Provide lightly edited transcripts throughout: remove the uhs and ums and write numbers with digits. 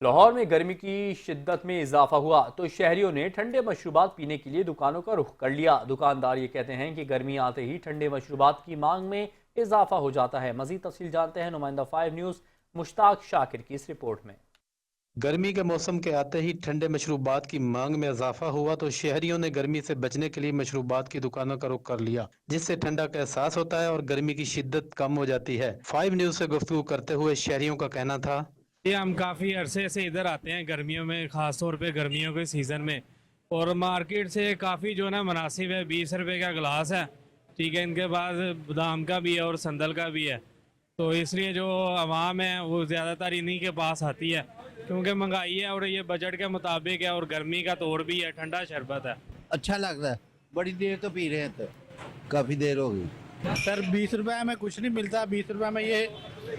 लाहौर में गर्मी की शिद्दत में इजाफा हुआ तो शहरियों ने ठंडे मशरूबात पीने के लिए दुकानों का रुख कर लिया। दुकानदार ये कहते हैं कि गर्मी आते ही ठंडे मशरूबात की मांग में इजाफा हो जाता है। मजीद तफसील जानते हैं नुमाइंदा 5 न्यूज़ मुश्ताक शाकिर की इस रिपोर्ट में। गर्मी के मौसम के आते ही ठंडे मशरूबात की मांग में इजाफा हुआ तो शहरियों ने गर्मी से बचने के लिए मशरूबात की दुकानों का रुख कर लिया, जिससे ठंडा का एहसास होता है और गर्मी की शिद्दत कम हो जाती है। 5 न्यूज़ से गुफ्तगू करते हुए शहरियों का कहना था, ये हम काफ़ी अरसे से इधर आते हैं गर्मियों में, ख़ास तौर पे गर्मियों के सीज़न में। और मार्केट से काफ़ी जो ना मुनासिब है, 20 रुपए का गिलास है, ठीक है। इनके पास बादाम का भी है और संदल का भी है, तो इसलिए जो आवाम है वो ज़्यादातर इन्हीं के पास आती है, क्योंकि महंगाई है और ये बजट के मुताबिक है और गर्मी का तौर भी है, ठंडा शरबत है। अच्छा लग रहा है, बड़ी देर तो पी रहे हैं, तो काफ़ी देर हो गई। सर 20 रुपए में कुछ नहीं मिलता। 20 रुपए में ये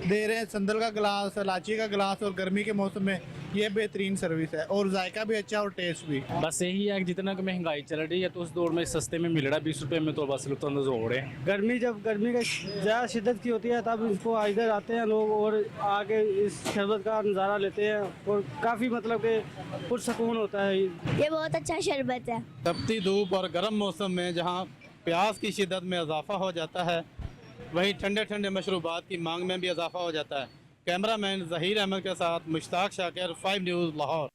दे रहे हैं संदल का गिलास, इलायची का गिलास, और गर्मी के मौसम में ये बेहतरीन सर्विस है और जायका भी अच्छा और टेस्ट भी। बस यही है कि जितना कि महंगाई चल रही है तो उस दौर में सस्ते में मिल रहा है, 20 रुपए में तो बस लुत्फानंदोज हो रहे हैं। जब गर्मी का ज़्यादा शिद्दत की होती है तब इसको इधर आते हैं लोग और आके इस शरबत का नज़ारा लेते हैं और काफ़ी मतलब कि पुरसकून होता है। ये बहुत अच्छा शरबत है। तपती धूप और गर्म मौसम में जहाँ प्यास की शिद्दत में इजाफा हो जाता है, वहीं ठंडे ठंडे मशरूबात की मांग में भी इजाफा हो जाता है। कैमरामैन ज़हीर अहमद के साथ मुश्ताक शाकिर, 5 न्यूज़ लाहौर।